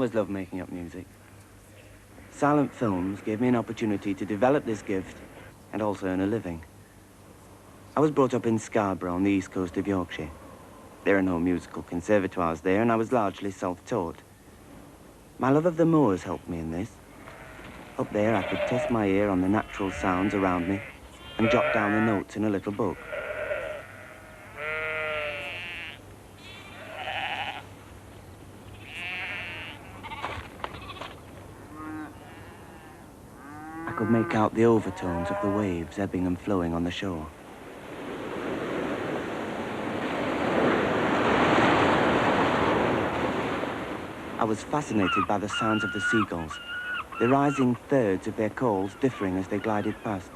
always loved making up music. Silent films gave me an opportunity to develop this gift and also earn a living. I was brought up in Scarborough on the east coast of Yorkshire. There are no musical conservatoires there, and I was largely self-taught. My love of the moors helped me in this. Up there, I could test my ear on the natural sounds around me and jot down the notes in a little book. I could make out the overtones of the waves ebbing and flowing on the shore. I was fascinated by the sounds of the seagulls, the rising thirds of their calls differing as they glided past.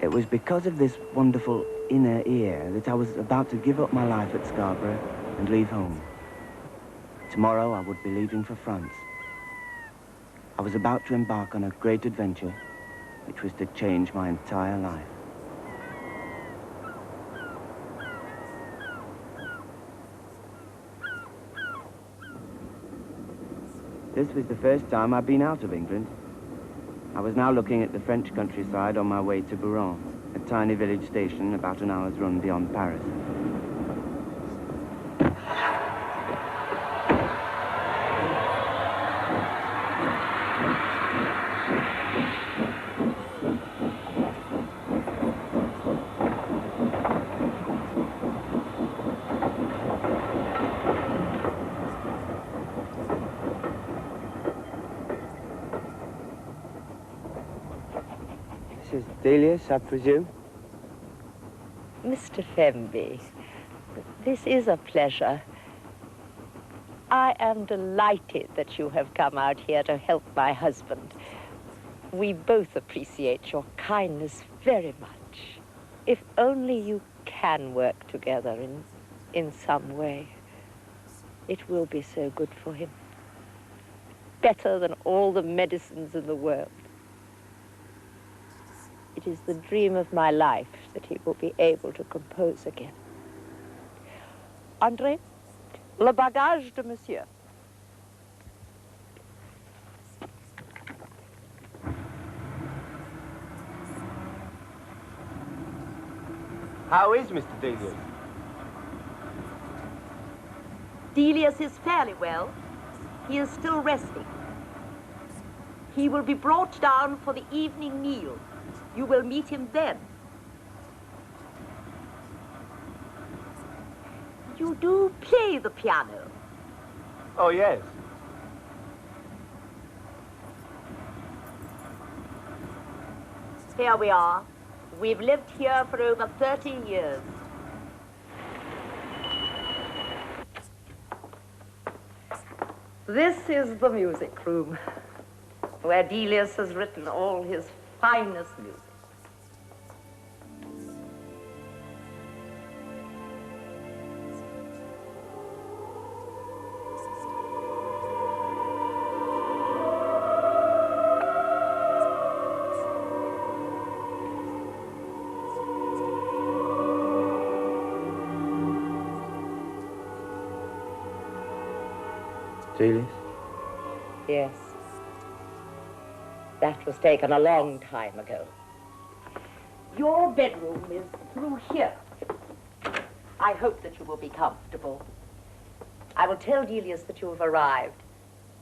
It was because of this wonderful inner ear that I was about to give up my life at Scarborough and leave home. Tomorrow I would be leaving for France. I was about to embark on a great adventure, which was to change my entire life. This was the first time I'd been out of England. I was now looking at the French countryside on my way to Bouron, a tiny village station about an hour's run beyond Paris. Mrs. Delius, I presume? Mr. Fenby, this is a pleasure. I am delighted that you have come out here to help my husband. We both appreciate your kindness very much. If only you can work together in some way, it will be so good for him. Better than all the medicines in the world. It is the dream of my life that he will be able to compose again. André, le bagage de monsieur. How is Mr. Delius? Delius is fairly well. He is still resting. He will be brought down for the evening meal. You will meet him then. You do play the piano. Oh, yes. Here we are. We've lived here for over 30 years. This is the music room, where Delius has written all his finest music. Delius? Yes. That was taken a long time ago. Your bedroom is through here. I hope that you will be comfortable. I will tell Delius that you have arrived,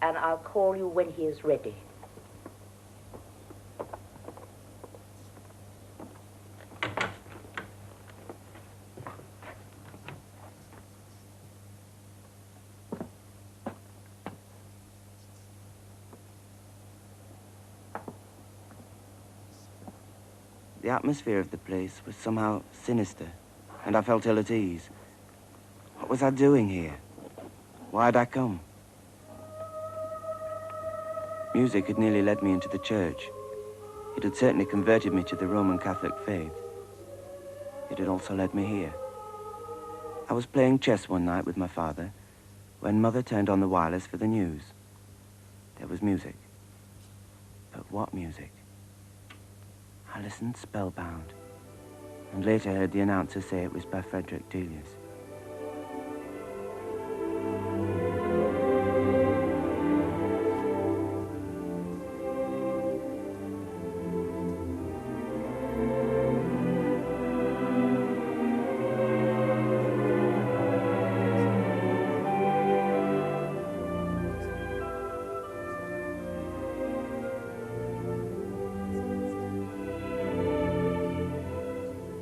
and I'll call you when he is ready. The atmosphere of the place was somehow sinister, and I felt ill at ease. What was I doing here? Why had I come? Music had nearly led me into the church. It had certainly converted me to the Roman Catholic faith. It had also led me here. I was playing chess one night with my father when Mother turned on the wireless for the news. There was music. But what music? I listened spellbound. and later heard the announcer say it was by Frederick Delius.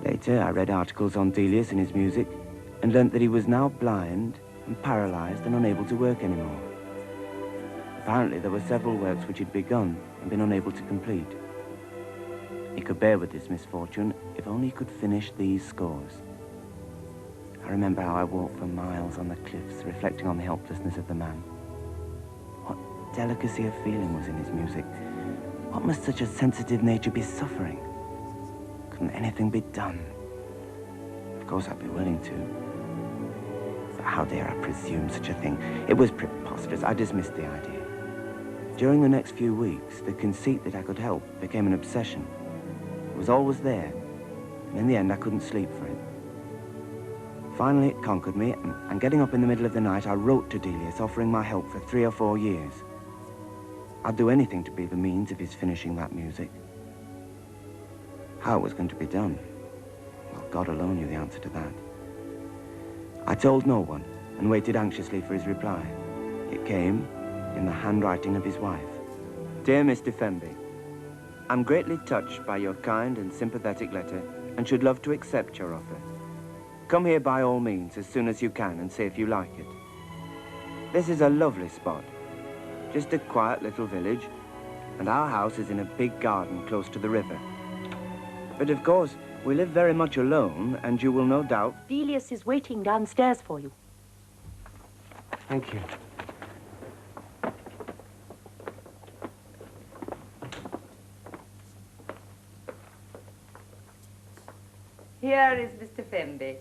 Later, I read articles on Delius and his music and learnt that he was now blind and paralysed and unable to work anymore. Apparently, there were several works which he'd begun and been unable to complete. He could bear with this misfortune if only he could finish these scores. I remember how I walked for miles on the cliffs, reflecting on the helplessness of the man. What delicacy of feeling was in his music? What must such a sensitive nature be suffering? Couldn't anything be done? Of course I'd be willing to. But how dare I presume such a thing? It was preposterous. I dismissed the idea. During the next few weeks, the conceit that I could help became an obsession. It was always there, and in the end I couldn't sleep for it. Finally it conquered me, and getting up in the middle of the night, I wrote to Delius offering my help for 3 or 4 years. I'd do anything to be the means of his finishing that music. How it was going to be done, well, God alone knew the answer to that. I told no one and waited anxiously for his reply. It came in the handwriting of his wife. Dear Mr. Fenby, I'm greatly touched by your kind and sympathetic letter and should love to accept your offer. Come here by all means as soon as you can and see if you like it. This is a lovely spot, just a quiet little village, and our house is in a big garden close to the river. But of course, we live very much alone, and you will no doubt... Delius is waiting downstairs for you. Thank you. Here is Mr. Fenby.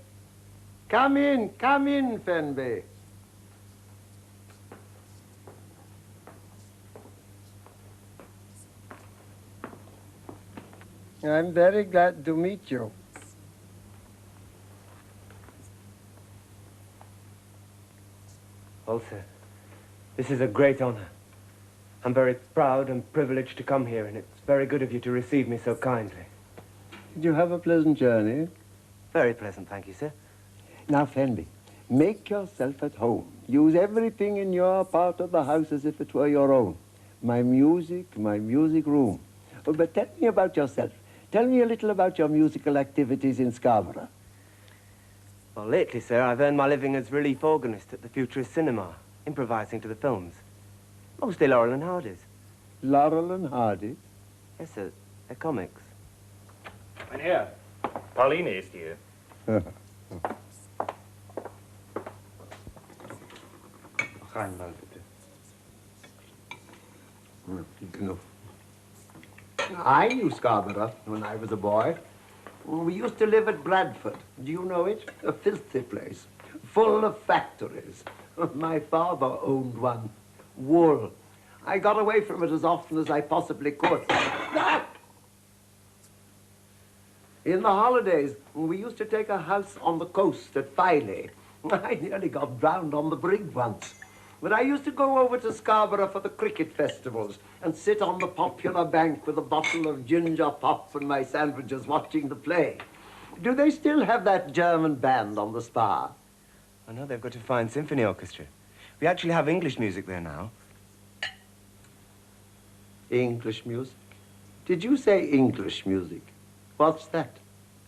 Come in, Fenby. I'm very glad to meet you. Well, sir, this is a great honor. I'm very proud and privileged to come here, and it's very good of you to receive me so kindly. Did you have a pleasant journey? Very pleasant, thank you, sir. Now, Fenby, make yourself at home. Use everything in your part of the house as if it were your own. My music room. Oh, but tell me about yourself. Tell me a little about your musical activities in Scarborough. Well, lately, sir, I've earned my living as relief organist at the Futurist Cinema, improvising to the films. Mostly Laurel and Hardy's. Laurel and Hardy? Yes, sir. They're comics. Mein Herr, Pauline ist hier. Rein mal, bitte. Enough. I knew Scarborough when I was a boy. We used to live at Bradford. Do you know it? A filthy place, full of factories. My father owned one. Wool. I got away from it as often as I possibly could. In the holidays, we used to take a house on the coast at Filey. I nearly got drowned on the brig once. But I used to go over to Scarborough for the cricket festivals and sit on the popular bank with a bottle of ginger pop and my sandwiches watching the play. Do they still have that German band on the Spa? I know they've got a fine symphony orchestra. We actually have English music there now. English music? Did you say English music? What's that?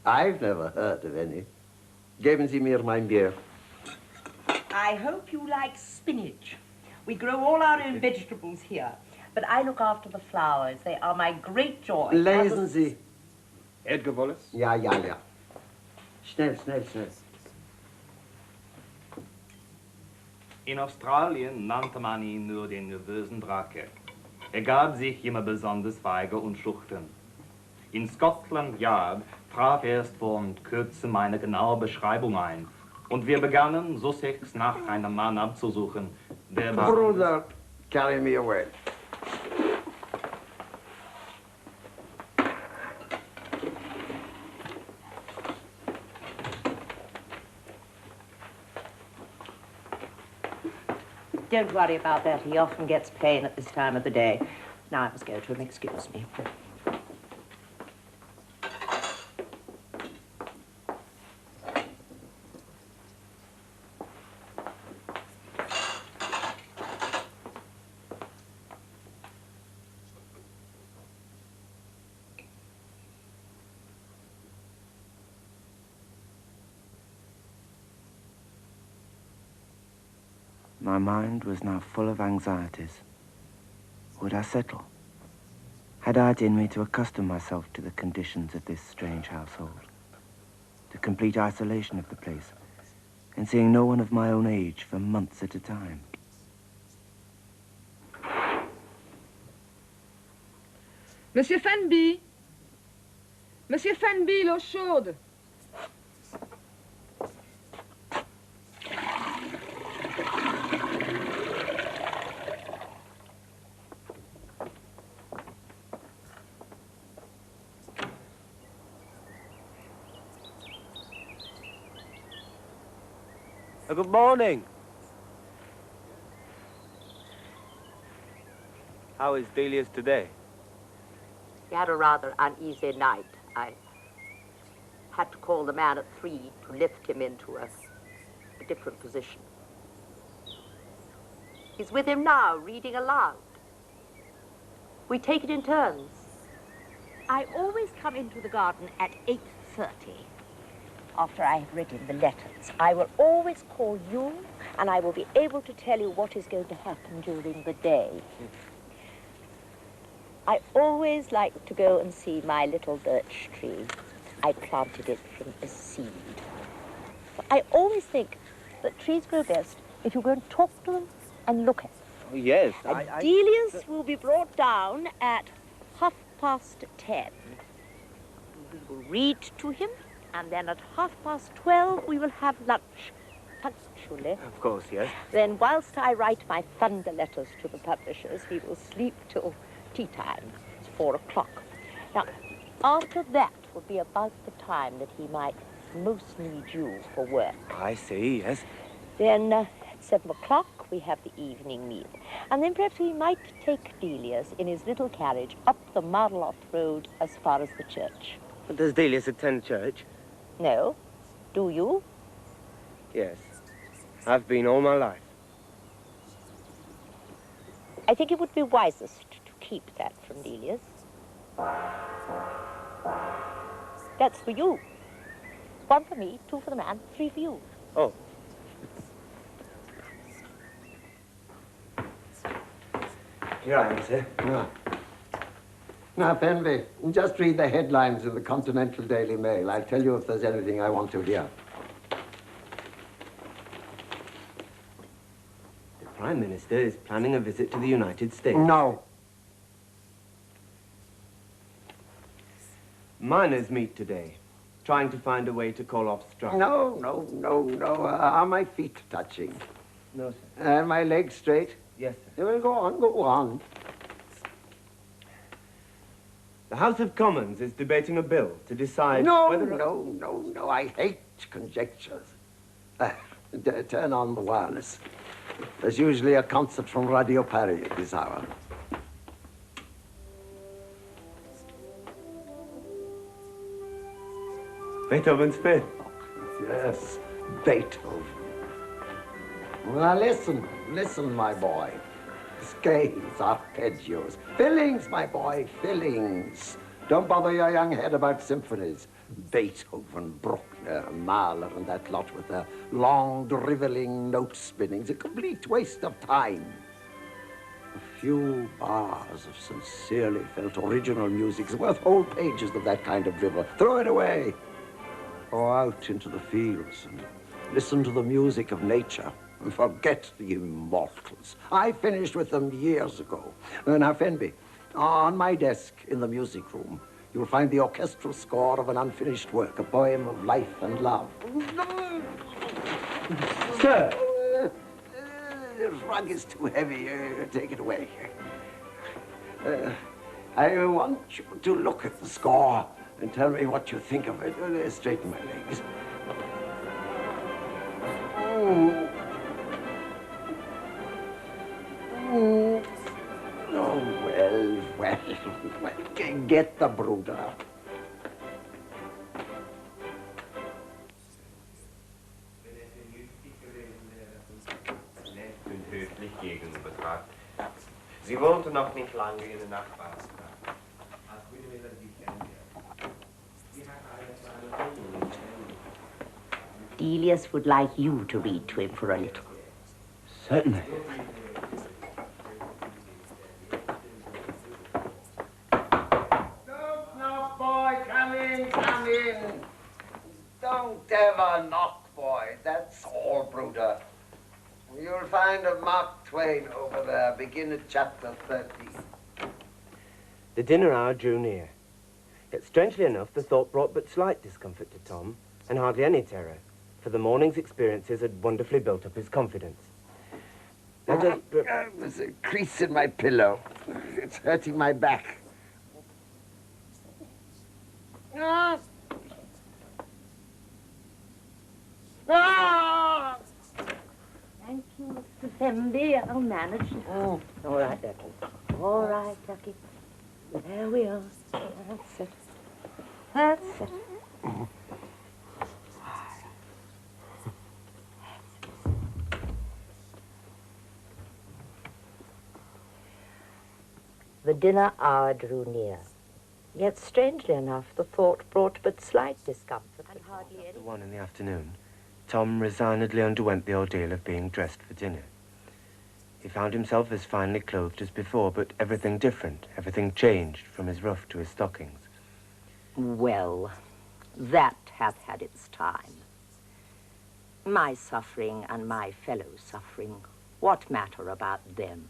I've never heard of any. Geben Sie mir mein Bier. I hope you like spinach. We grow all our own vegetables here, but I look after the flowers. They are my great joy. Lesen Sie. Edgar Wallace? Ja. Schnell. In Australien nannte man ihn nur den nervösen Drake. Er gab sich immer besonders feige und schüchtern. In Scotland Yard traf er erst vor kurzem eine genaue Beschreibung ein. Und wir begannen, Sussex nach einem Mann abzusuchen, der... Bruder, carry me away. Don't worry about that. He often gets pain at this time of the day. Now I must go to him. Excuse me. My mind was now full of anxieties. Would I settle? Had I it in me to accustom myself to the conditions of this strange household? The complete isolation of the place, and seeing no one of my own age for months at a time. Monsieur Fenby! Monsieur Fenby, l'eau chaude! Good morning. How is Delius today? He had a rather uneasy night. I had to call the man at 3 to lift him into a different position. He's with him now, reading aloud. We take it in turns. I always come into the garden at 8:30. After I have written the letters, I will always call you, and I will be able to tell you what is going to happen during the day. I always like to go and see my little birch tree. I planted it from a seed. I always think that trees grow best if you go and talk to them and look at them. Oh, yes. Delius will be brought down at 10:30. We will read to him, and then at 12:30 we will have lunch, punctually. Of course, yes. Then whilst I write my thunder letters to the publishers, he will sleep till tea time. It's 4 o'clock. Now, after that would be about the time that he might most need you for work. I see, yes. Then at 7 o'clock we have the evening meal. And then perhaps we might take Delius in his little carriage up the Marloth Road as far as the church. Does Delius attend church? No? Do you? Yes. I've been all my life. I think it would be wisest to keep that from Delius. That's for you. 1 for me, 2 for the man, 3 for you. Oh. Here I am, sir. Now, Fenby, just read the headlines in the Continental Daily Mail. I'll tell you if there's anything I want to hear. The Prime Minister is planning a visit to the United States. No. Miners meet today, trying to find a way to call off strike. No. Are my feet touching? No, sir. And my legs straight? Yes, sir. Well, go on. The House of Commons is debating a bill to decide whether... No. I hate conjectures. Turn on the wireless. There's usually a concert from Radio Paris at this hour. Beethoven's Fifth. Yes, Beethoven. Now listen, my boy. Scales, arpeggios, fillings, my boy, fillings. Don't bother your young head about symphonies. Beethoven, Bruckner, Mahler, and that lot with their long, driveling note spinning's a complete waste of time. A few bars of sincerely felt original music's worth whole pages of that kind of drivel. Throw it away. Go out into the fields and listen to the music of nature. And forget the immortals. I finished with them years ago. Now, Fenby, on my desk in the music room, you'll find the orchestral score of an unfinished work, a poem of life and love. Sir! The rug is too heavy. Take it away. I want you to look at the score and tell me what you think of it. Straighten my legs. Get the brooder. Und höflich gegenübertrat. Sie wohnte noch nicht lange in der Nachbarschaft. Delius would like you to read to him for a little. Certainly. Don't knock, boy. Come in, come in. Don't ever knock, boy. That's all, brooder. You'll find a Mark Twain over there. Begin at chapter 30. The dinner hour drew near. Yet, strangely enough, the thought brought but slight discomfort to Tom, and hardly any terror, for the morning's experiences had wonderfully built up his confidence. There's a crease in my pillow. It's hurting my back. Ah! Ah! Thank you, Mr. Fenby. I'll manage. Oh. All right, Ducky. All right, Ducky. There we are. That's it. That's it. The dinner hour drew near. Yet, strangely enough, the thought brought but slight discomfort and hardly any... At 1 in the afternoon, Tom resignedly underwent the ordeal of being dressed for dinner. He found himself as finely clothed as before, but everything different, everything changed from his ruff to his stockings. Well, that hath had its time. My suffering and my fellow's suffering, what matter about them?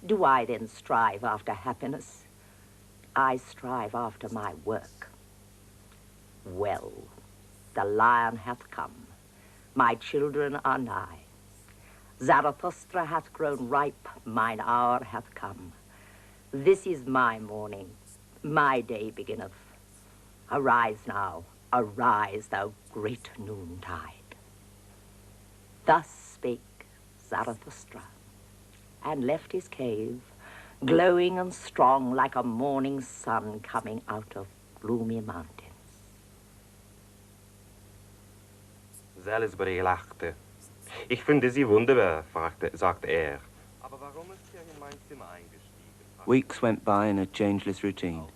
Do I then strive after happiness? I strive after my work. Well, the lion hath come. My children are nigh. Zarathustra hath grown ripe, mine hour hath come. This is my morning, my day beginneth. Arise now, arise, thou great noontide. Thus spake Zarathustra, and left his cave, glowing and strong like a morning sun coming out of gloomy mountains. Salisbury lachte. Ich finde sie wunderbar, sagte er. Aber warum ist er in mein Zimmer eingestiegen? Weeks went by in a changeless routine.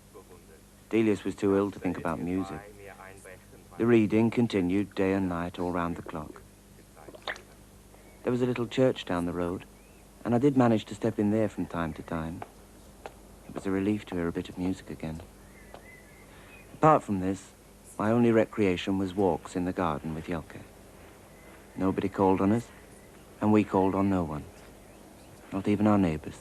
Delius was too ill to think about music. The reading continued day and night all round the clock. There was a little church down the road, and I did manage to step in there from time to time. It was a relief to hear a bit of music again. Apart from this, my only recreation was walks in the garden with Jelka. Nobody called on us, and we called on no one, not even our neighbors.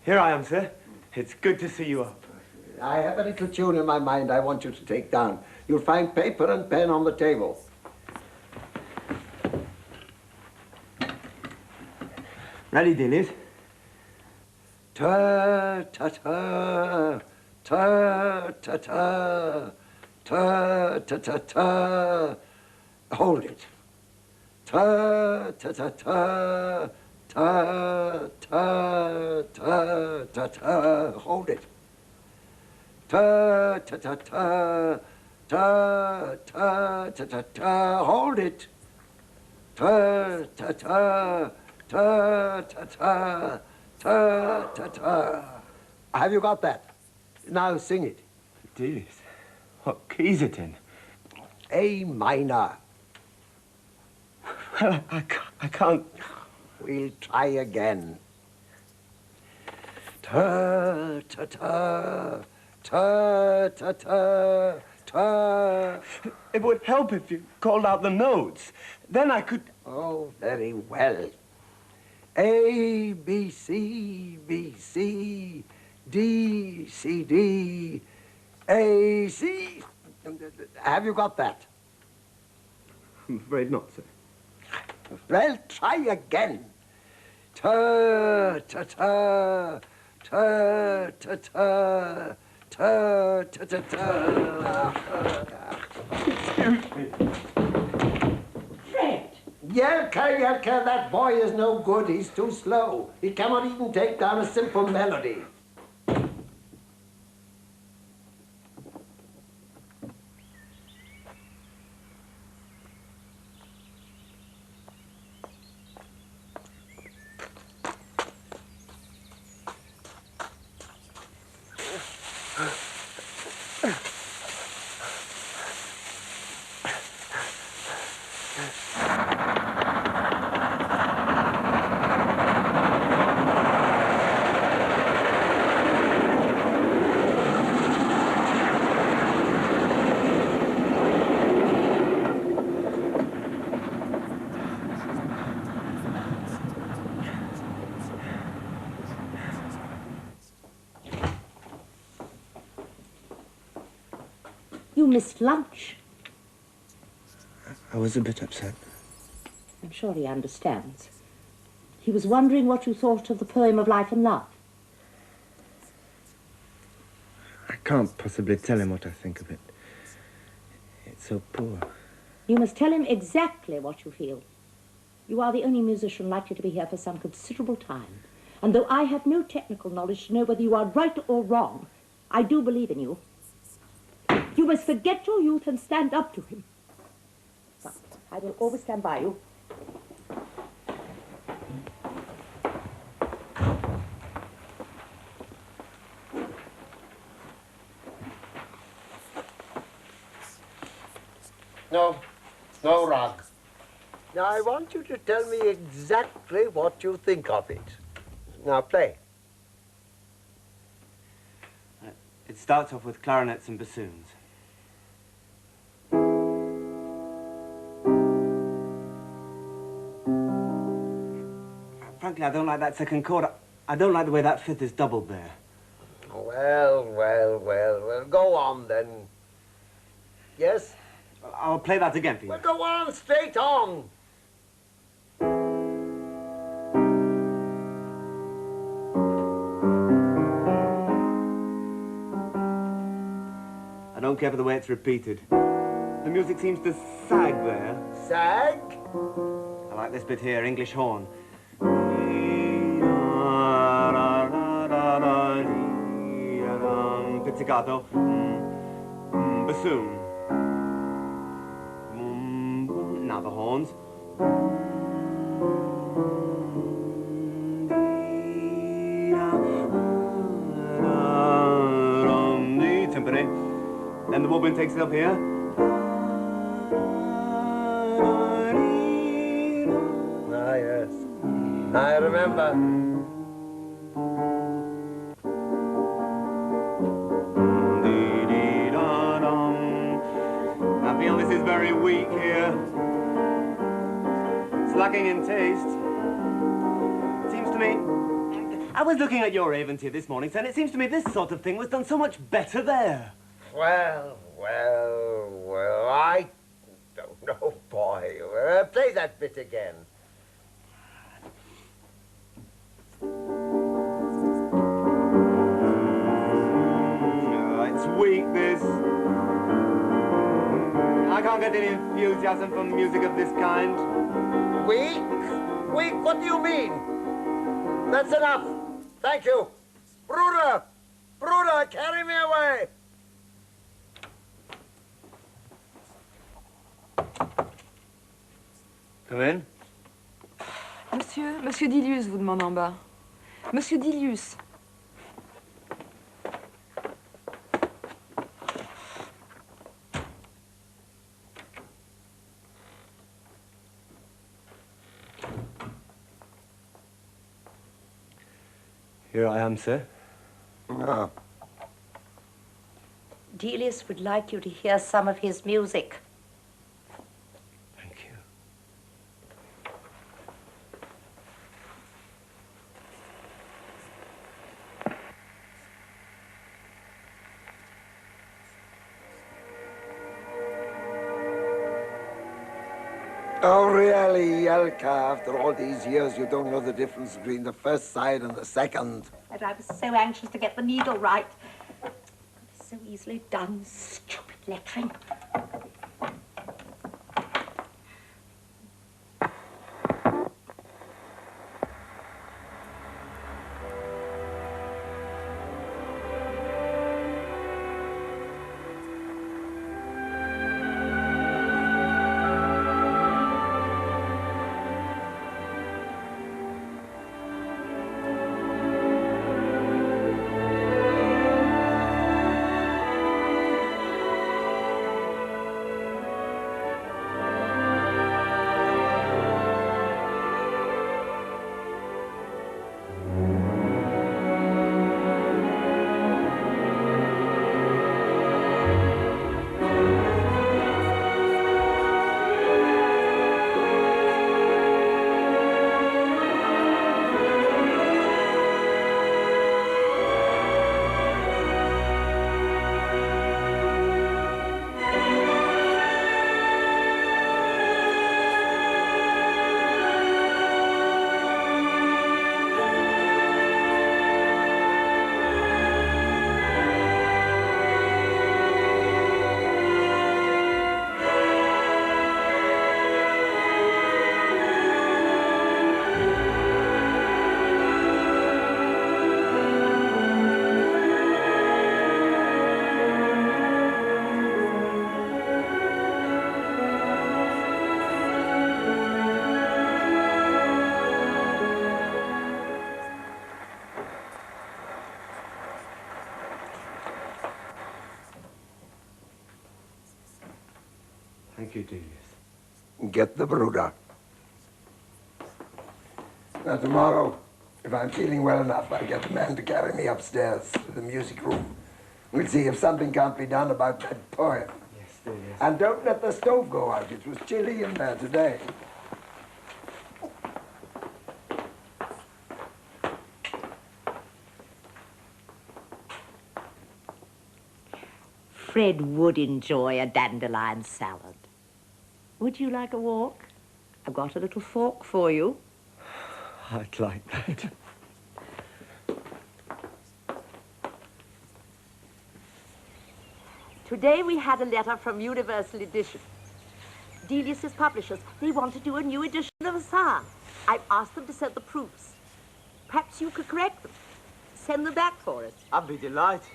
Here I am, sir. It's good to see you up. I have a little tune in my mind I want you to take down. You'll find paper and pen on the table. Ready, Delius? Ta-ta-ta, ta-ta-ta, ta-ta-ta-ta. Hold it. Ta-ta-ta-ta, ta-ta-ta-ta-ta. Hold it. Ta-ta-ta-ta, ta-ta-ta-ta-ta. Hold it. Ta-ta-ta, ta-ta-ta, ta-ta-ta. Have you got that? Now sing it. Delius, what key is it in? A minor. Well, I can't... We'll try again. Ta-ta-ta, ta-ta-ta, ta. It would help if you called out the notes. Then I could... Oh, very well. A, B, C, B, C, D, C, D, A, C. Have you got that? I'm afraid not, sir. Well, try again. Ta-ta-ta, ta-ta-ta, ta-ta-ta-ta. Excuse me. Fred! Jelka, that boy is no good. He's too slow. He cannot even take down a simple melody. You missed lunch. I was a bit upset. I'm sure he understands. He was wondering what you thought of the poem of Life and Love. I can't possibly tell him what I think of it. It's so poor. You must tell him exactly what you feel. You are the only musician likely to be here for some considerable time. And though I have no technical knowledge to know whether you are right or wrong, I do believe in you. You must forget your youth and stand up to him. Now, I will always stand by you. No, Rog. Now, I want you to tell me exactly what you think of it. Now, play. It starts off with clarinets and bassoons. Frankly, I don't like that second chord. I don't like the way that fifth is doubled there. Well, go on then. Yes? I'll play that again for you. Well, go on, straight on. I don't care for the way it's repeated. The music seems to sag there. Sag? I like this bit here, English horn. Pizzicato. Bassoon. Now the horns. The timpani. Then the woodwind takes it up here. Ah, yes. I remember. I feel this is very weak here. It's lacking in taste. It seems to me... I was looking at your Avontier this morning, and it seems to me this sort of thing was done so much better there. Well, I don't know, boy. Play that bit again. It's weak, this. I can't get any enthusiasm from music of this kind. Weak? Weak? What do you mean? That's enough. Thank you. Bruder! Bruder, carry me away! Come in. Monsieur Delius vous demande en bas. Monsieur Delius. Here I am, sir. Ah. Delius would like you to hear some of his music. Thank you. Oh, really, Jelka, after all these years, you don't know the difference between the first side and the second. And I was so anxious to get the needle right. So easily done, stupid lettering. Thank you, Delius. Get the brooder. Now, tomorrow, if I'm feeling well enough, I'll get the man to carry me upstairs to the music room. We'll see if something can't be done about that poem. Yes, Delius. And don't let the stove go out. It was chilly in there today. Fred would enjoy a dandelion salad. Would you like a walk? I've got a little fork for you. I'd like that. Today we had a letter from Universal Edition. Delius's publishers, they want to do a new edition of Hassan. I've asked them to send the proofs. Perhaps you could correct them. Send them back for us. I'd be delighted.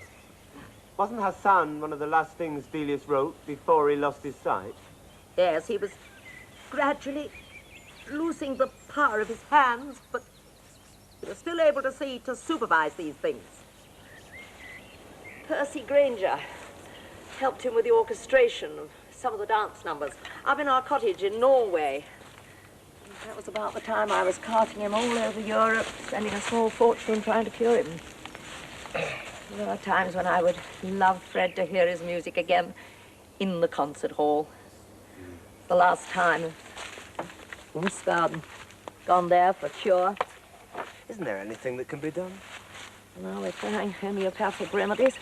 Wasn't Hassan one of the last things Delius wrote before he lost his sight? Yes, he was gradually losing the power of his hands, but he was still able to see to supervise these things. Percy Granger helped him with the orchestration of some of the dance numbers up in our cottage in Norway. That was about the time I was carting him all over Europe, spending a small fortune trying to cure him. There are times when I would love Fred to hear his music again in the concert hall. The last time, Wiesbaden, gone there for cure. Isn't there anything that can be done? No, we're trying homeopathic remedies.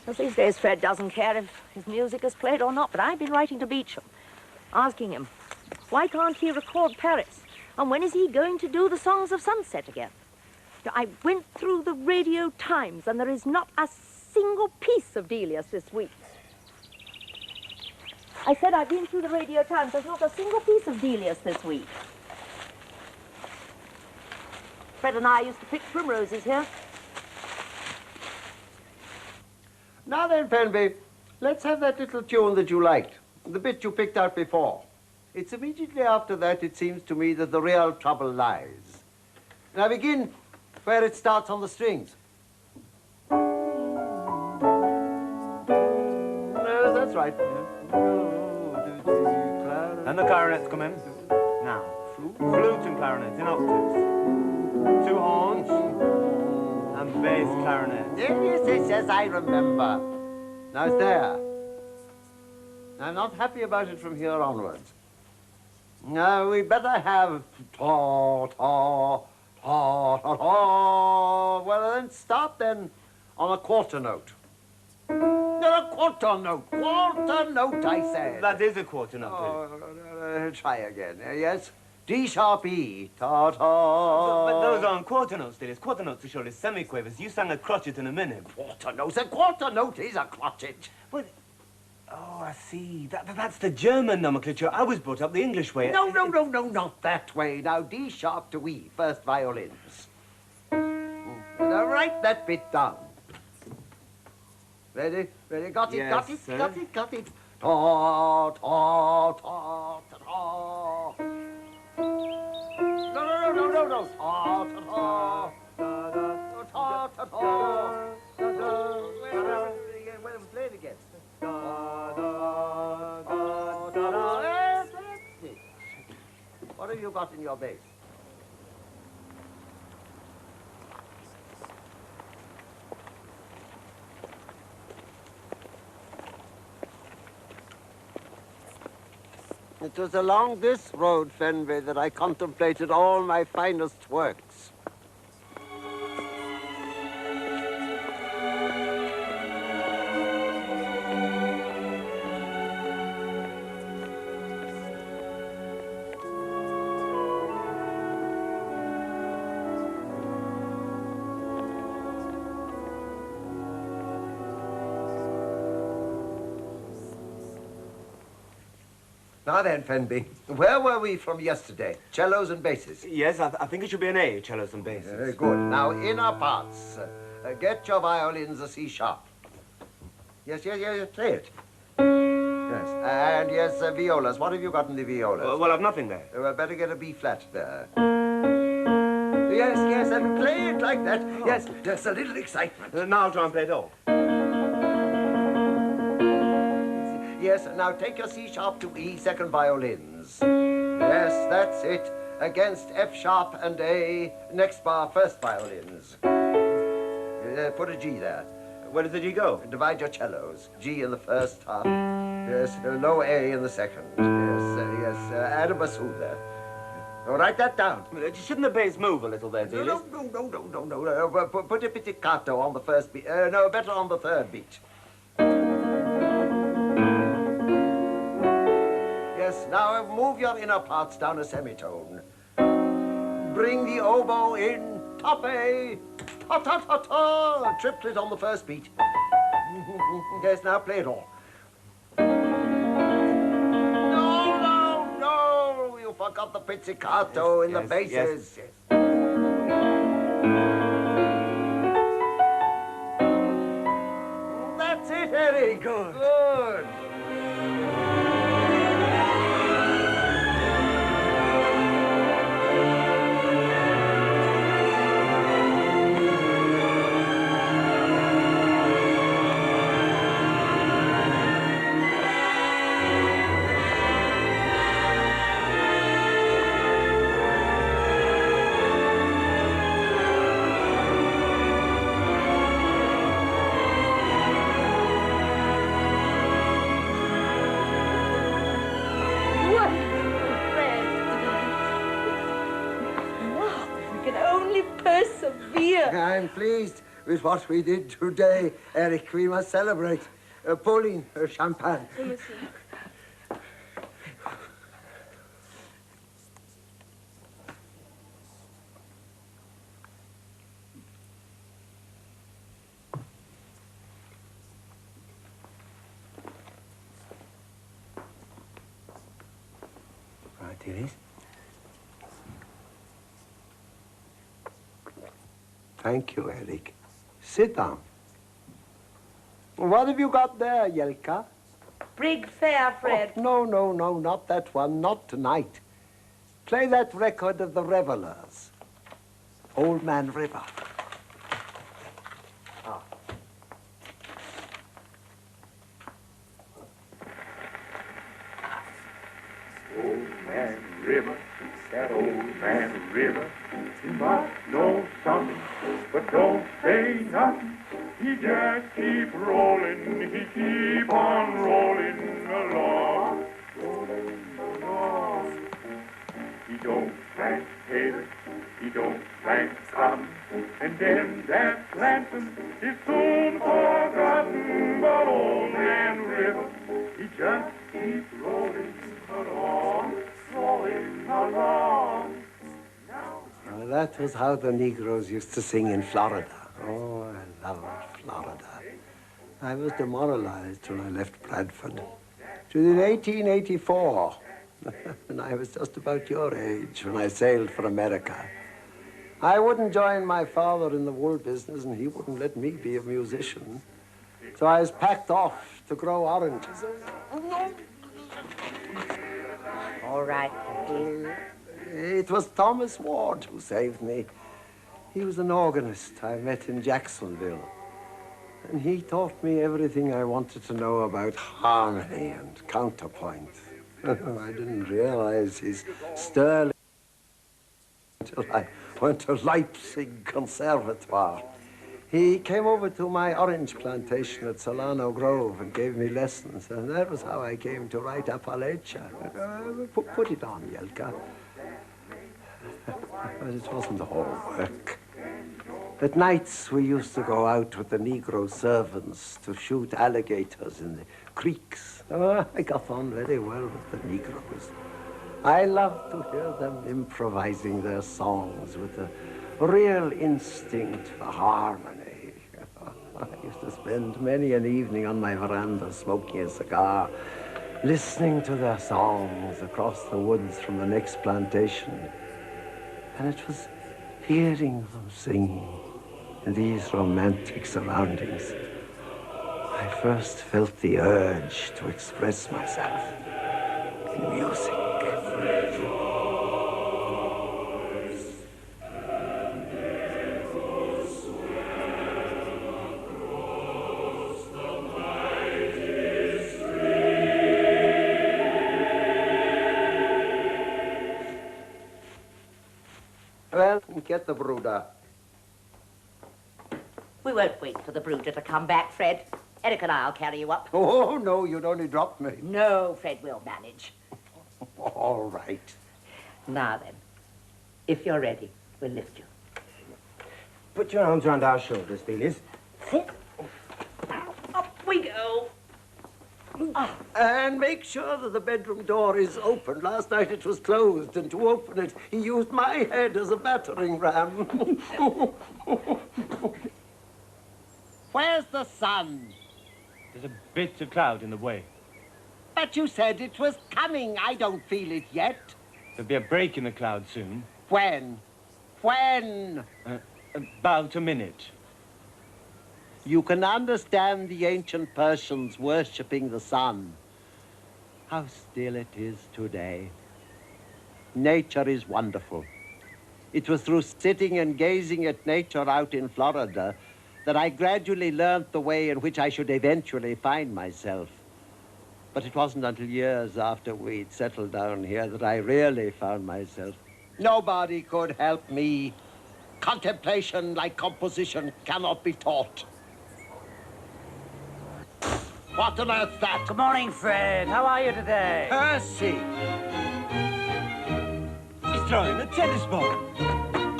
Because these days Fred doesn't care if his music is played or not, but I've been writing to Beecham, asking him, why can't he record Paris? And when is he going to do the Songs of Sunset again? I went through the Radio Times, and there is not a single piece of Delius this week. I said I've been through the Radio Times. There's not a single piece of Delius this week. Fred and I used to pick primroses here. Now then, Fenby, let's have that little tune that you liked, the bit you picked out before. It's immediately after that, it seems to me, that the real trouble lies. Now begin where it starts on the strings. No, that's right. And the clarinets come in. Now, flute and clarinet in octaves. 2 horns and bass clarinet. Yes, I remember. Now it's there. I'm not happy about it from here onwards. Now we better have ta, ta, ta, ta, ta. Well, then start then on a quarter note. No, a quarter note. Quarter note, I said. That is a quarter note. Try again. Yes. D sharp E. Ta ta. But those aren't quarter notes, Delius. Quarter notes are surely semiquavers. You sang a crotchet in a minute. Quarter notes. A quarter note is a crotchet. But, oh, I see. That's the German nomenclature. I was brought up the English way. No, not that way. Now, D sharp to E, first violins. Now, write that bit down. Ready? Ready? Got it, Yes, got it, sir. got it, got it. Ta, ta, ta, ta, ta. No. Ta, ta, ta. Ta, ta, ta. Well, play it again. What have you got in your bass? It was along this road, Fenby, that I contemplated all my finest works. Now then, Fenby, where were we from yesterday? Cellos and basses? Yes, I think it should be an A, cellos and basses. Very good. Now, inner parts. Get your violins a C sharp. Yes, play it. Yes, and yes, violas. What have you got in the violas? Well, I've nothing there. Better get a B flat there. Yes, and play it like that. Oh. Yes, just a little excitement. Now I'll try and play it all. Yes, now take your C sharp to E, second violins. Yes, that's it. Against F sharp and A, next bar, first violins. Put a G there. Where does the G go? Divide your cellos. G in the first half. Yes, low A in the second. Yes, add a bassoon there. Now, write that down. Shouldn't the bass move a little there, Delius? No. Put a pizzicato on the first beat. No, better on the third beat. Yes, now move your inner parts down a semitone. Bring the oboe in, top A, ta-ta-ta-ta, triplet on the first beat. Yes, now play it all. No, you forgot the pizzicato in the basses. Yes. That's it, Eric. Good. I'm pleased with what we did today, Eric. We must celebrate. Pauline, champagne. Oui, monsieur. Right, Delius. Thank you, Eric. Sit down. What have you got there, Jelka? Brig fair, Fred. Oh, no, not that one. Not tonight. Play that record of the Revelers. Old Man River. Old Man River, that old man River, he must know something, but don't say nothing. He just keep rolling, he keep on rolling along, rolling along. He don't plant potatoes, he don't plant cotton, and then that planting is soon forgotten. But old man River, he just keep rolling along, rolling along. Well, that was how the Negroes used to sing in Florida. Oh, I loved Florida. I was demoralized when I left Bradford. It was in 1884, and I was just about your age when I sailed for America. I wouldn't join my father in the wool business, and he wouldn't let me be a musician. So I was packed off to grow oranges. All right, It was Thomas Ward who saved me. He was an organist I met in Jacksonville. And he taught me everything I wanted to know about harmony and counterpoint. I didn't realize his sterling until I went to Leipzig Conservatoire. He came over to my orange plantation at Solano Grove and gave me lessons, and that was how I came to write Appalachia. Put it on, Jelka. But it wasn't all work. At nights, we used to go out with the Negro servants to shoot alligators in the creeks. Oh, I got on very well with the Negroes. I loved to hear them improvising their songs with a real instinct for harmony. I used to spend many an evening on my veranda smoking a cigar, listening to their songs across the woods from the next plantation. And it was hearing them singing in these romantic surroundings I first felt the urge to express myself in music. get the brooder. We won't wait for the brooder to come back, Fred. Eric and I'll carry you up. Oh, no, you'd only drop me. No, Fred, we'll manage. All right. Now then, if you're ready, we'll lift you. Put your arms around our shoulders, Delius. Sit. Up we go. And make sure that the bedroom door is open. Last night it was closed, and to open it, he used my head as a battering ram. Where's the sun? There's a bit of cloud in the way. But you said it was coming. I don't feel it yet. There'll be a break in the cloud soon. When? When? About a minute. You can understand the ancient Persians worshipping the sun. How still it is today. Nature is wonderful. It was through sitting and gazing at nature out in Florida that I gradually learned the way in which I should eventually find myself. But it wasn't until years after we'd settled down here that I really found myself. Nobody could help me. Contemplation, like composition, cannot be taught. What on earth's that? Good morning, Fred. How are you today? Percy! He's throwing a tennis ball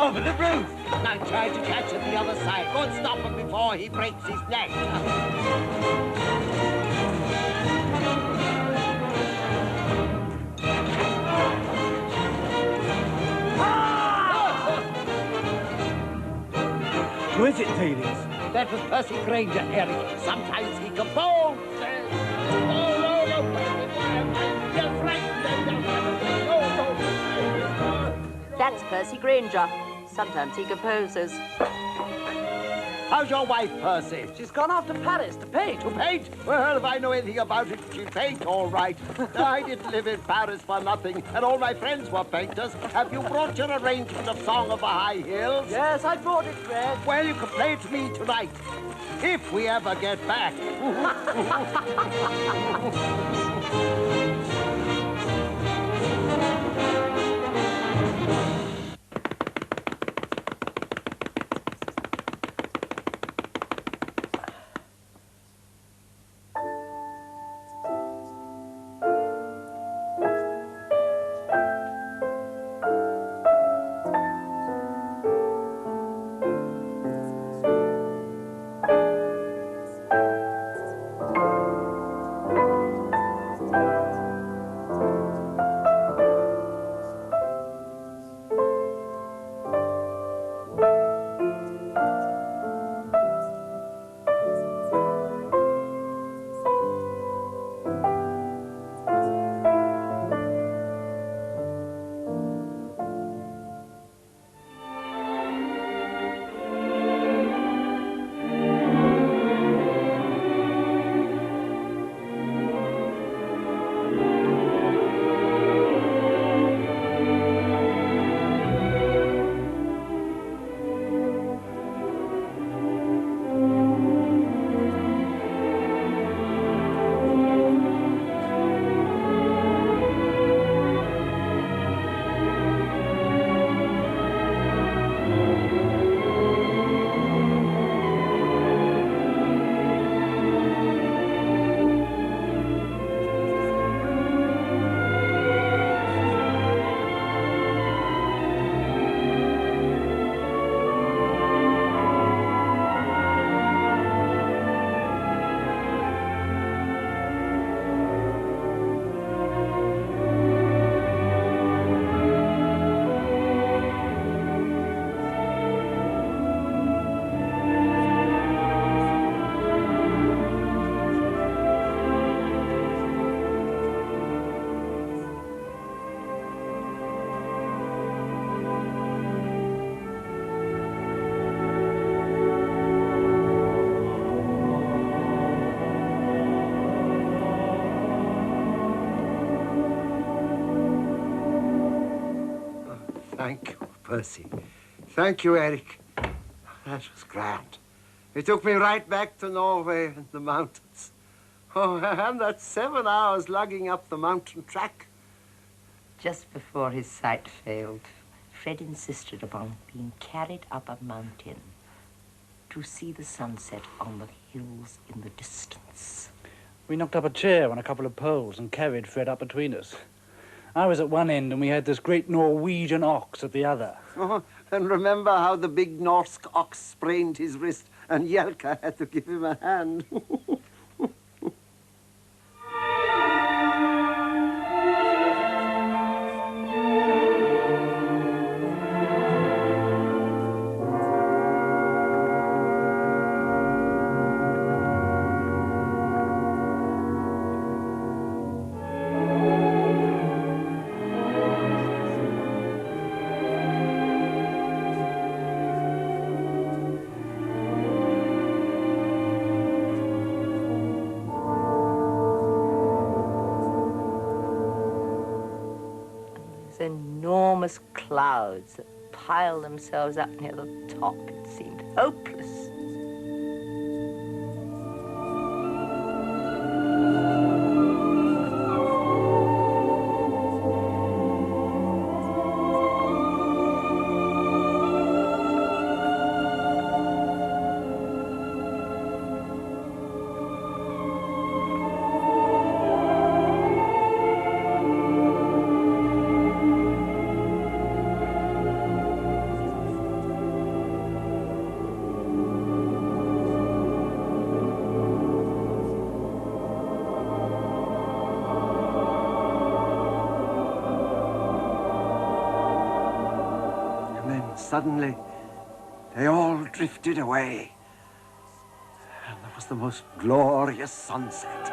over the roof. I tried to catch him the other side. Go and stop him before he breaks his neck. Who is it, Delius? That was Percy Granger, Eric. Sometimes he composes. Oh, no, no, you're frightened. That's Percy Granger. Sometimes he composes. How's your wife, Percy? She's gone off to Paris to paint. To paint? Well, if I know anything about it, she'll paint all right. I didn't live in Paris for nothing, and all my friends were painters. Have you brought your arrangement of Song of the High Hills? Yes, I brought it, Fred. Well, you can play it to me tonight, if we ever get back. Thank you, Percy. Thank you, Eric. That was grand. It took me right back to Norway and the mountains. Oh, and that 7 hours lugging up the mountain track. Just before his sight failed, Fred insisted upon being carried up a mountain to see the sunset on the hills in the distance. We knocked up a chair on a couple of poles and carried Fred up between us. I was at one end and we had this great Norwegian ox at the other. Oh, and remember how the big Norse ox sprained his wrist and Jelka had to give him a hand. Enormous clouds that piled themselves up near the top. It seemed hopeless. Suddenly, they all drifted away. And there was the most glorious sunset.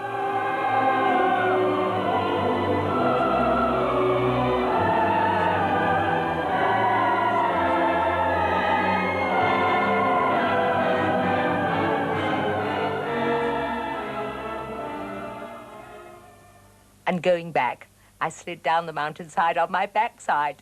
And going back, I slid down the mountainside on my backside.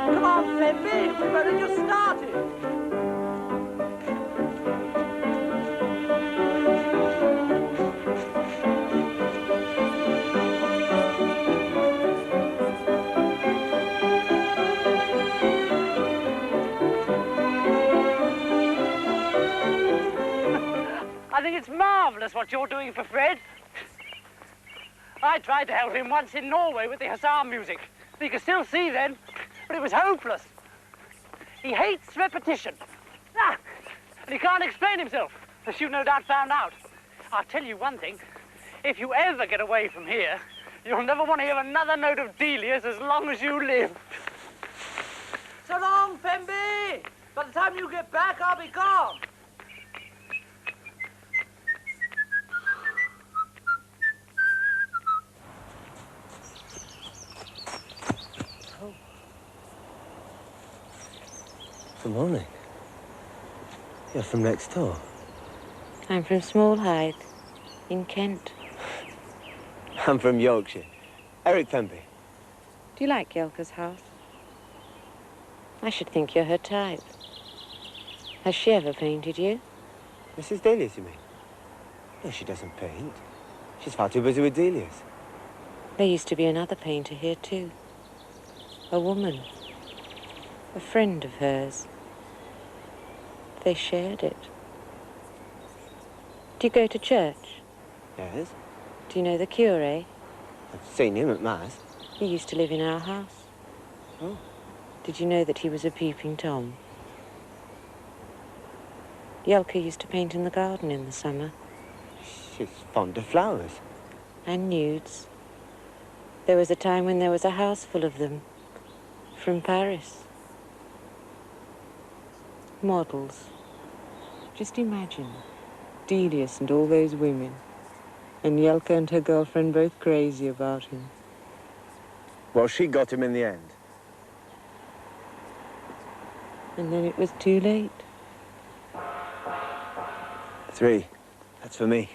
Come on, Fenby, we've only just started. I think it's marvellous what you're doing for Fred. I tried to help him once in Norway with the hussar music. You could still see then, but it was hopeless. He hates repetition. And he can't explain himself, as you no doubt found out. I'll tell you one thing. If you ever get away from here, you'll never want to hear another note of Delius as long as you live. So long, Fenby! By the time you get back, I'll be gone. Good morning. You're from next door. I'm from Smallhide, in Kent. I'm from Yorkshire. Eric Fenby. Do you like Jelka's house? I should think you're her type. Has she ever painted you? Mrs. Delius, you mean? No, she doesn't paint. She's far too busy with Delius. There used to be another painter here, too. A woman. A friend of hers. They shared it. Do you go to church? Yes? Do you know the curé? I've seen him at Mass. He used to live in our house. Oh. Did you know that he was a peeping Tom? Jelka used to paint in the garden in the summer. She's fond of flowers. And nudes. There was a time when there was a house full of them. From Paris. Models. Just imagine. Delius and all those women. And Jelka and her girlfriend both crazy about him. Well, she got him in the end. And then it was too late. 3. That's for me.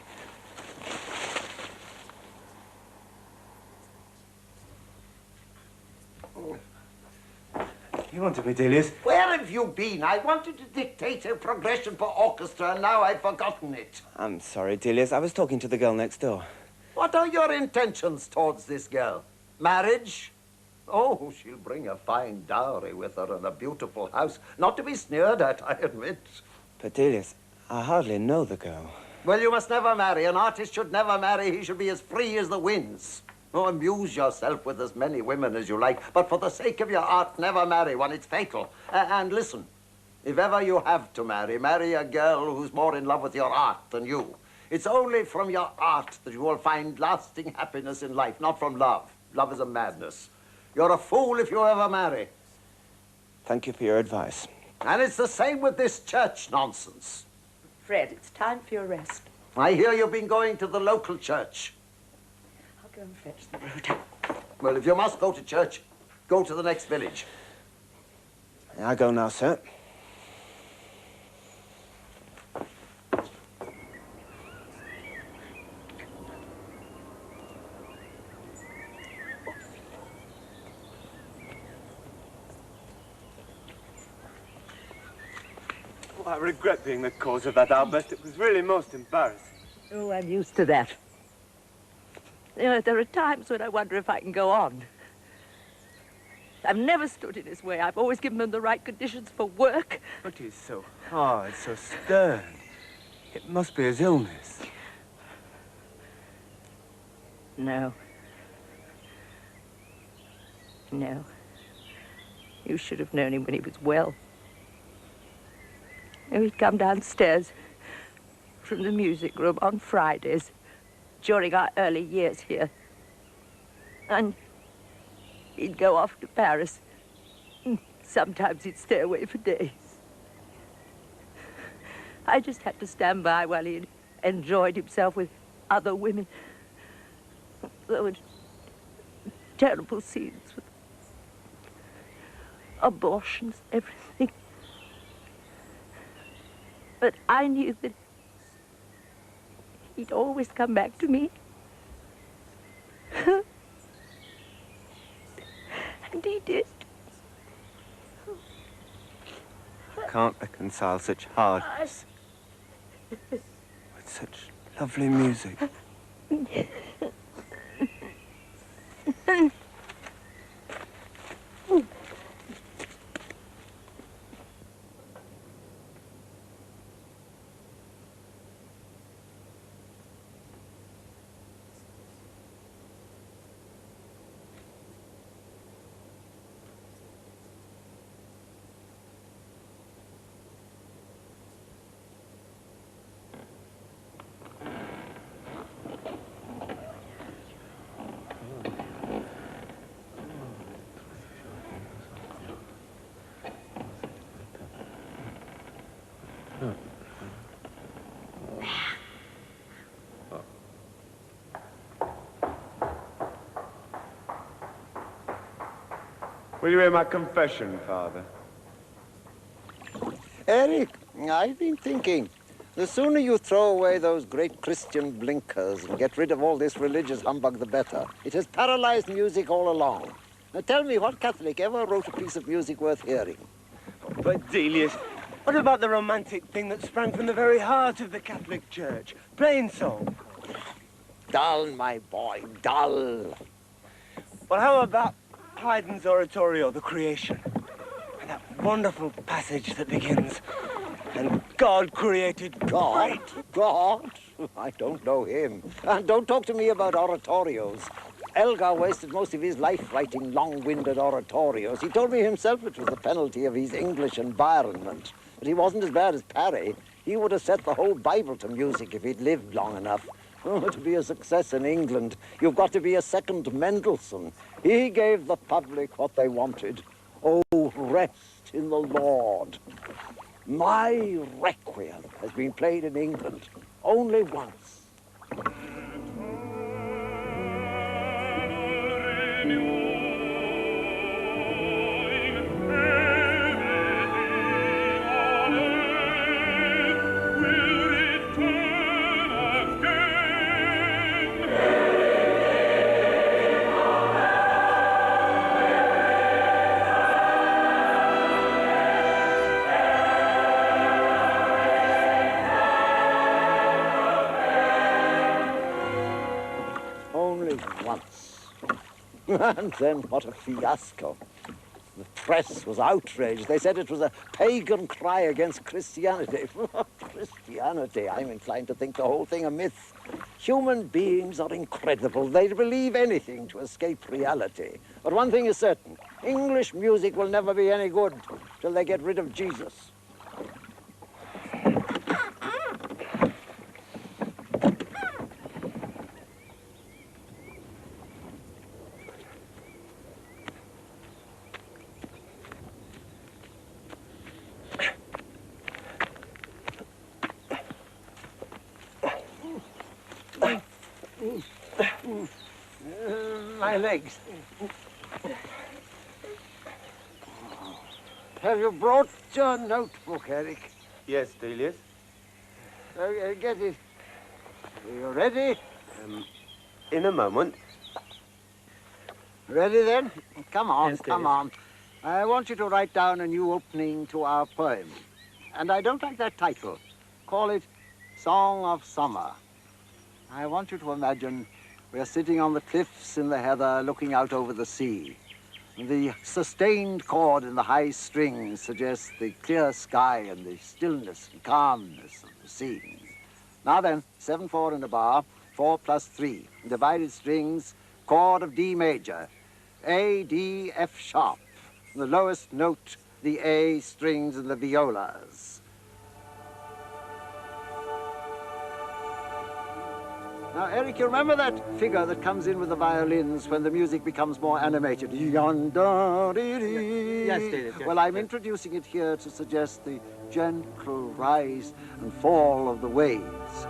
you want of me, Delius? Where have you been? I wanted to dictate a progression for orchestra, and now I've forgotten it. I'm sorry, Delius. I was talking to the girl next door. What are your intentions towards this girl? Marriage? Oh, she'll bring a fine dowry with her and a beautiful house. Not to be sneered at, I admit. But, Delius, I hardly know the girl. Well, you must never marry. An artist should never marry. He should be as free as the winds. Oh, amuse yourself with as many women as you like, but for the sake of your art, never marry one. It's fatal. And listen, if ever you have to marry a girl who's more in love with your art than you. It's only from your art that you will find lasting happiness in life, not from love. Love is a madness. You're a fool if you ever marry. Thank you for your advice. And it's the same with this church nonsense. Fred, it's time for your rest. I hear you've been going to the local church. I'll go and fetch the road. Well, if you must go to church, go to the next village. I go now, sir. Oh, I regret being the cause of that outburst. It was really most embarrassing. Oh, I'm used to that. You know, there are times when I wonder if I can go on. I've never stood in his way. I've always given him the right conditions for work. But he's so hard, so stern. It must be his illness. No. No. You should have known him when he was well. He'd come downstairs from the music room on Fridays during our early years here. And he'd go off to Paris. Sometimes he'd stay away for days. I just had to stand by while he enjoyed himself with other women. There were terrible scenes with abortions, everything. But I knew that he'd always come back to me. And he did. I can't reconcile such hardness with such lovely music. Will you hear my confession, Father? Eric, I've been thinking, the sooner you throw away those great Christian blinkers and get rid of all this religious humbug, the better. It has paralyzed music all along. Now tell me, what Catholic ever wrote a piece of music worth hearing? But, Delius, what about the romantic thing that sprang from the very heart of the Catholic Church? Plain song. Dull, my boy, dull. Well, how about Haydn's oratorio, The Creation? And that wonderful passage that begins, and God created... God? God? I don't know him. And don't talk to me about oratorios. Elgar wasted most of his life writing long-winded oratorios. He told me himself it was the penalty of his English environment. But he wasn't as bad as Parry. He would have set the whole Bible to music if he'd lived long enough. Oh, to be a success in England, you've got to be a second Mendelssohn. He gave the public what they wanted. Oh, rest in the Lord. My Requiem has been played in England only once. And then what a fiasco. The press was outraged. They said it was a pagan cry against Christianity. Christianity, I'm inclined to think the whole thing a myth. Human beings are incredible. They believe anything to escape reality. But one thing is certain, English music will never be any good till they get rid of Jesus. My legs. Have you brought your notebook, Eric? Yes, Delius. Get it. Are you ready? In a moment. Ready then? Come on, Yes, come on. I want you to write down a new opening to our poem. And I don't like that title. Call it Song of Summer. I want you to imagine we're sitting on the cliffs in the heather looking out over the sea. The sustained chord in the high strings suggests the clear sky and the stillness and calmness of the scene. Now then, 7/4 in a bar, 4 plus 3. Divided strings, chord of D major, A, D, F sharp. The lowest note, the A strings and the violas. Now, Eric, you remember that figure that comes in with the violins when the music becomes more animated? Yes, David. Well, I'm introducing it here to suggest the gentle rise and fall of the waves.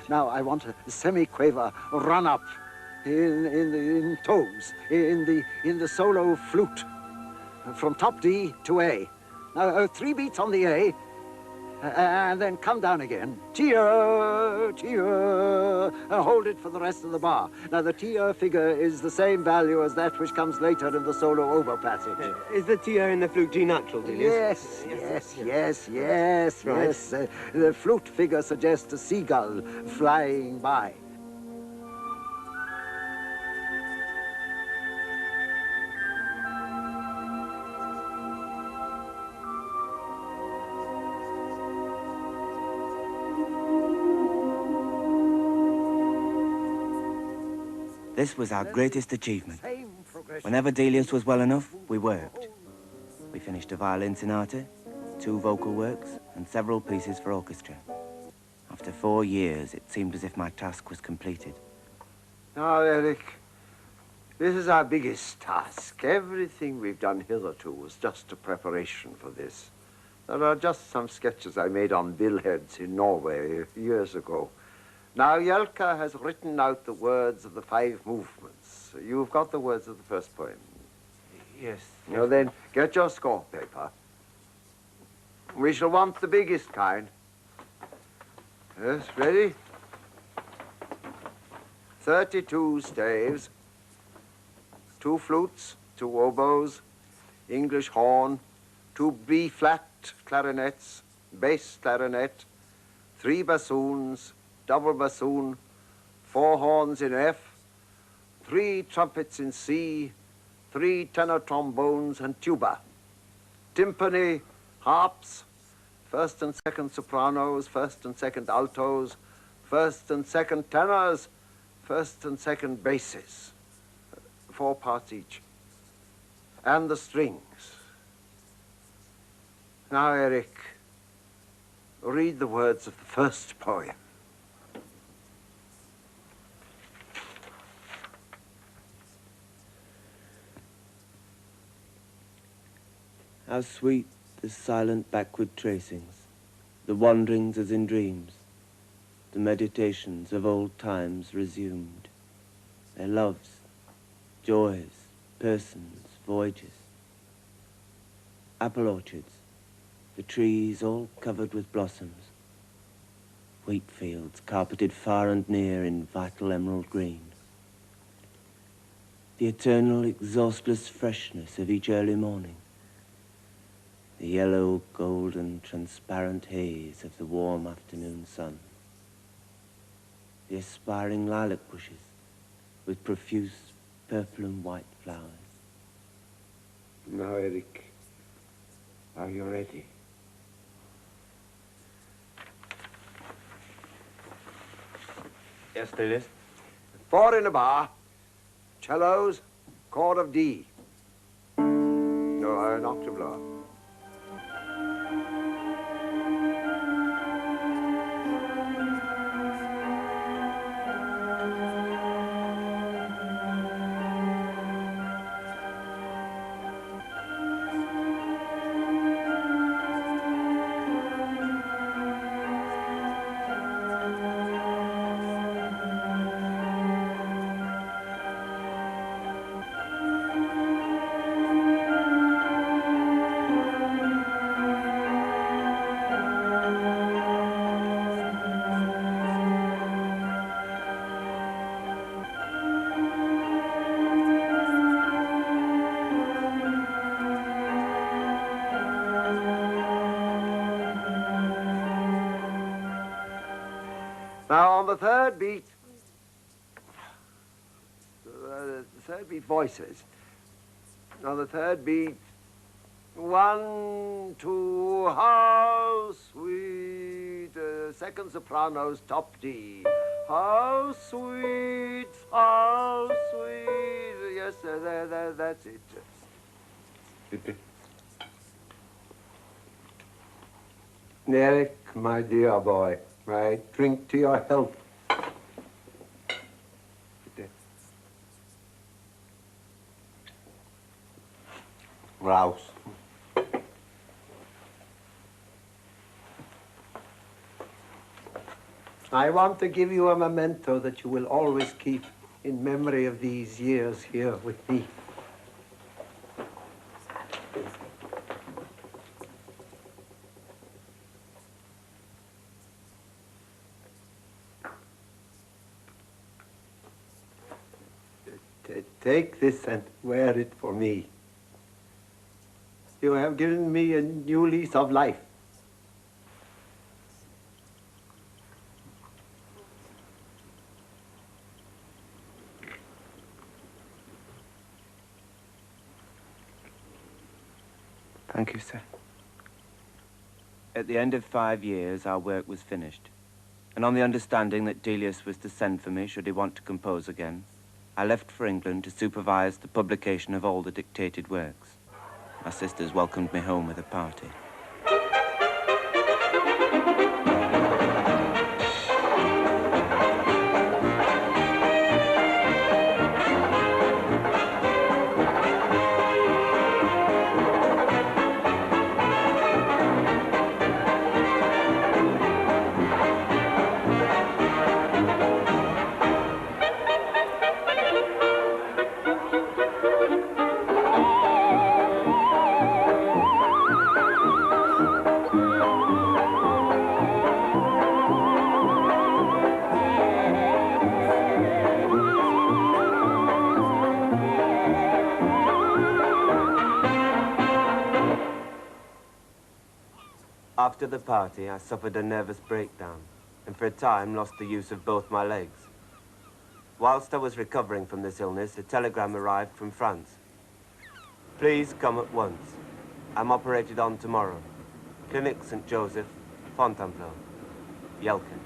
Now, I want a semi-quaver run-up. In tones, in the solo flute, from top D to A. Now 3 beats on the A, and then come down again. Tier, tier. Hold it for the rest of the bar. Now the tier figure is the same value as that which comes later in the solo over passage. Is the tier in the flute G natural, Delius? Yes. The flute figure suggests a seagull flying by. This was our greatest achievement. Whenever Delius was well enough, we worked. We finished a violin sonata, 2 vocal works, and several pieces for orchestra. After 4 years, it seemed as if my task was completed. Now, Eric, this is our biggest task. Everything we've done hitherto was just a preparation for this. There are just some sketches I made on billheads in Norway years ago. Now, Jelka has written out the words of the 5 movements. You've got the words of the first poem. Yes. Now then, get your score paper. We shall want the biggest kind. Yes, ready? 32 staves, 2 flutes, 2 oboes, English horn, 2 B-flat clarinets, bass clarinet, 3 bassoons, double bassoon, 4 horns in F, 3 trumpets in C, 3 tenor trombones and tuba, timpani, harps, 1st and 2nd sopranos, 1st and 2nd altos, 1st and 2nd tenors, 1st and 2nd basses, 4 parts each, and the strings. Now, Eric, read the words of the first poem. How sweet the silent backward tracings, the wanderings as in dreams, the meditations of old times resumed, their loves, joys, persons, voyages. Apple orchards, the trees all covered with blossoms, wheat fields carpeted far and near in vital emerald green. The eternal, exhaustless freshness of each early morning. The yellow, golden, transparent haze of the warm afternoon sun. The aspiring lilac bushes with profuse purple and white flowers. Now, Eric, are you ready? Yes, Delius. 4 in a bar. Cellos, chord of D. No, an octave lower. Now, on the third beat, voices. On the third beat, 1, 2, how sweet, second soprano's top D. How sweet, yes, that's it. Eric, my dear boy, I drink to your health. Rouse. I want to give you a memento that you will always keep in memory of these years here with me. Take this and wear it for me. You have given me a new lease of life. Thank you, sir. At the end of 5 years, our work was finished. And on the understanding that Delius was to send for me should he want to compose again, I left for England to supervise the publication of all the dictated works. My sisters welcomed me home with a party. After the party, I suffered a nervous breakdown, and for a time lost the use of both my legs. Whilst I was recovering from this illness, a telegram arrived from France. Please come at once. I'm operated on tomorrow. Clinic St. Joseph, Fontainebleau, Jelka.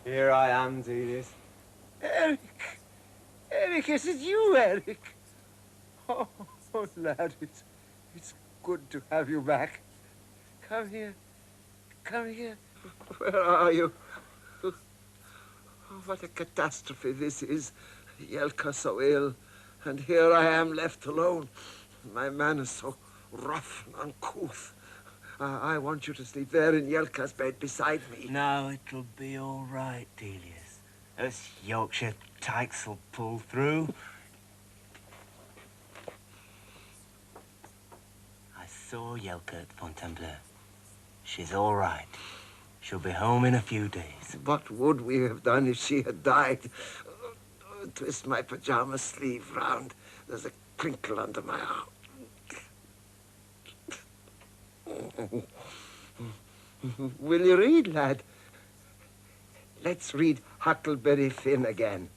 Here I am, Delius. Eric! Eric, is it you, Eric? Oh, lad, it's good to have you back. Come here. Come here. Where are you? Oh, what a catastrophe this is. Jelka so ill, and here I am left alone. My man is so rough and uncouth. I want you to sleep there in Jelka's bed beside me. Now it'll be all right, Delius. Us Yorkshire tykes will pull through. I saw Jelka at Fontainebleau. She's all right. She'll be home in a few days. What would we have done if she had died? twist my pajama sleeve round. There's a crinkle under my arm. Will you read, lad? Let's read Huckleberry Finn again.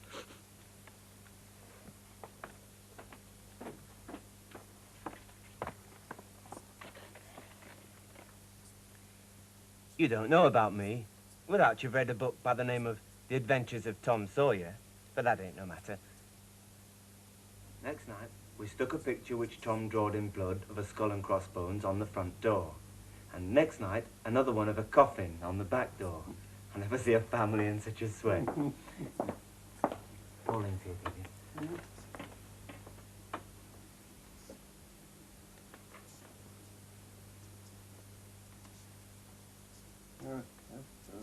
You don't know about me without you've read a book by the name of The Adventures of Tom Sawyer, but that ain't no matter. Next night, we stuck a picture which Tom drawed in blood of a skull and crossbones on the front door. And next night, another one of a coffin on the back door. I never see a family in such a sweat. Pauline's here, baby.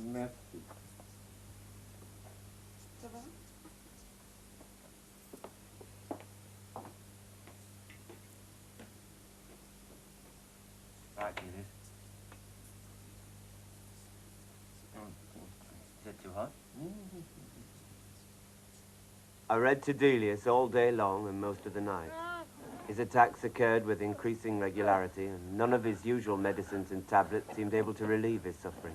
Merci. Ça va? Right, Julius. Is it too hot? I read to Delius all day long and most of the night. His attacks occurred with increasing regularity, and none of his usual medicines and tablets seemed able to relieve his suffering.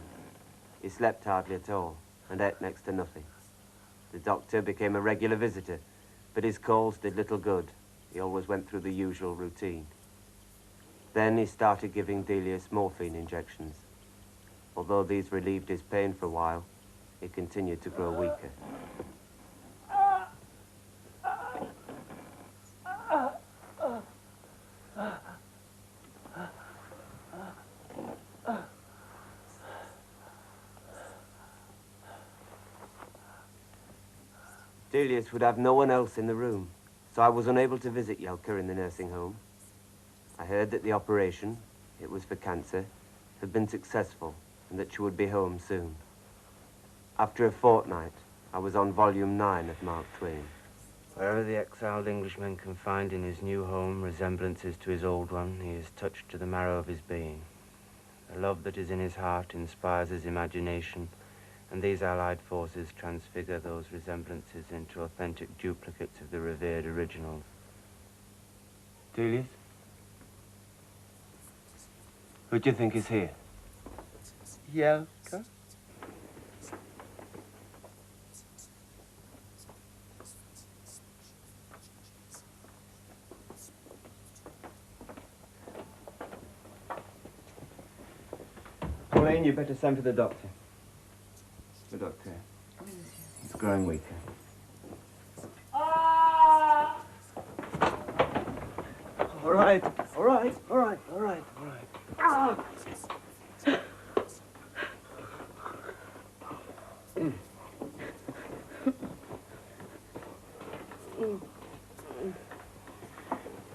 He slept hardly at all, and ate next to nothing. The doctor became a regular visitor, but his calls did little good. He always went through the usual routine. Then he started giving Delius morphine injections. Although these relieved his pain for a while, he continued to grow weaker. Delius would have no one else in the room, so I was unable to visit Jelka in the nursing home. I heard that the operation, it was for cancer, had been successful and that she would be home soon. After a fortnight, I was on volume 9 of Mark Twain. Wherever the exiled Englishman can find in his new home resemblances to his old one, he is touched to the marrow of his being. The love that is in his heart inspires his imagination, and these allied forces transfigure those resemblances into authentic duplicates of the revered originals. Delius? Who do you think is here? Jelka? Pauline, you better send for the doctor. The doctor. He's growing weaker. All right, all right, all right, all right, all right.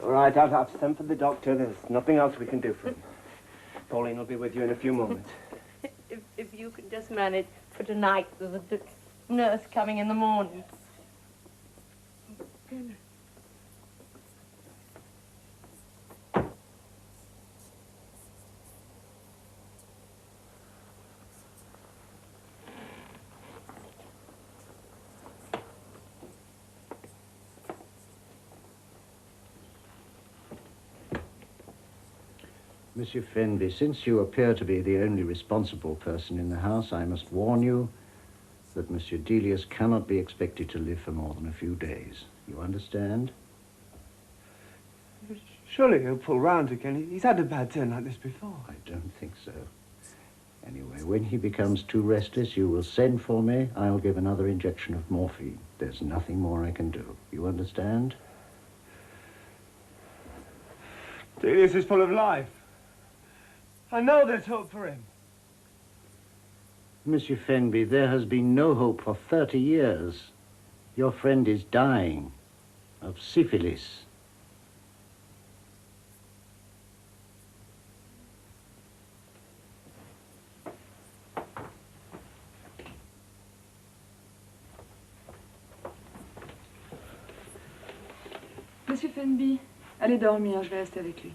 All right, I've sent for the doctor. There's nothing else we can do for him. Pauline will be with you in a few moments. If you can just manage for tonight, there's a nurse coming in the morning. Monsieur Fenby, since you appear to be the only responsible person in the house, I must warn you that Monsieur Delius cannot be expected to live for more than a few days. You understand? Surely he'll pull round again. He's had a bad turn like this before. I don't think so. Anyway, when he becomes too restless, you will send for me. I'll give another injection of morphine. There's nothing more I can do. You understand? Delius is full of life. I know there's hope for him. Monsieur Fenby, there has been no hope for 30 years. Your friend is dying of syphilis. Monsieur Fenby, allez dormir, je vais rester avec lui.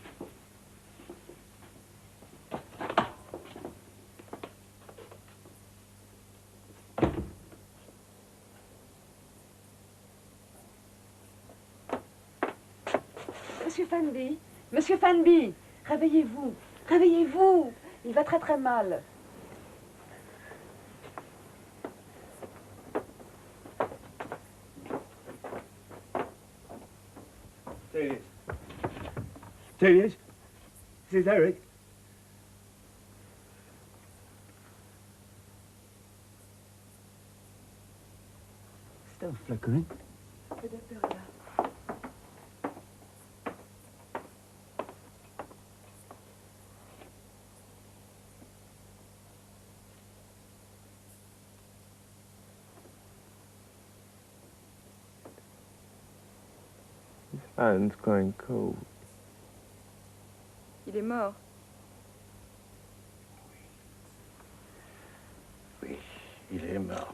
Monsieur Fenby, Monsieur Fenby, réveillez-vous, réveillez-vous. Il va très très mal. Delius. Delius? This is Eric. Still flickering. His hand's going cold. Il est mort. Oui, il est mort.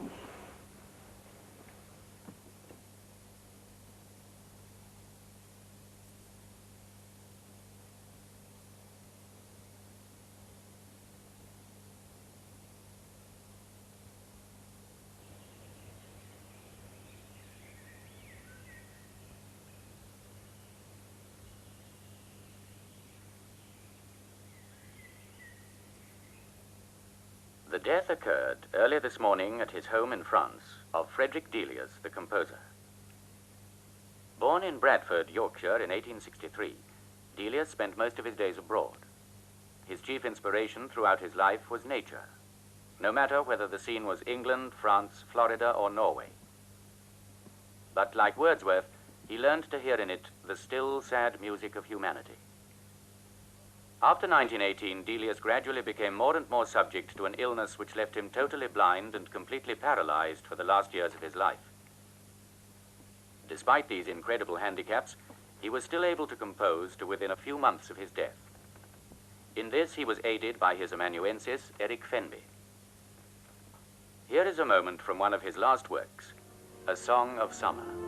The death occurred early this morning at his home in France of Frederick Delius, the composer. Born in Bradford, Yorkshire in 1863, Delius spent most of his days abroad. His chief inspiration throughout his life was nature, no matter whether the scene was England, France, Florida, or Norway. But like Wordsworth, he learned to hear in it the still, sad music of humanity. After 1918, Delius gradually became more and more subject to an illness which left him totally blind and completely paralyzed for the last years of his life. Despite these incredible handicaps, he was still able to compose to within a few months of his death. In this, he was aided by his amanuensis, Eric Fenby. Here is a moment from one of his last works, A Song of Summer.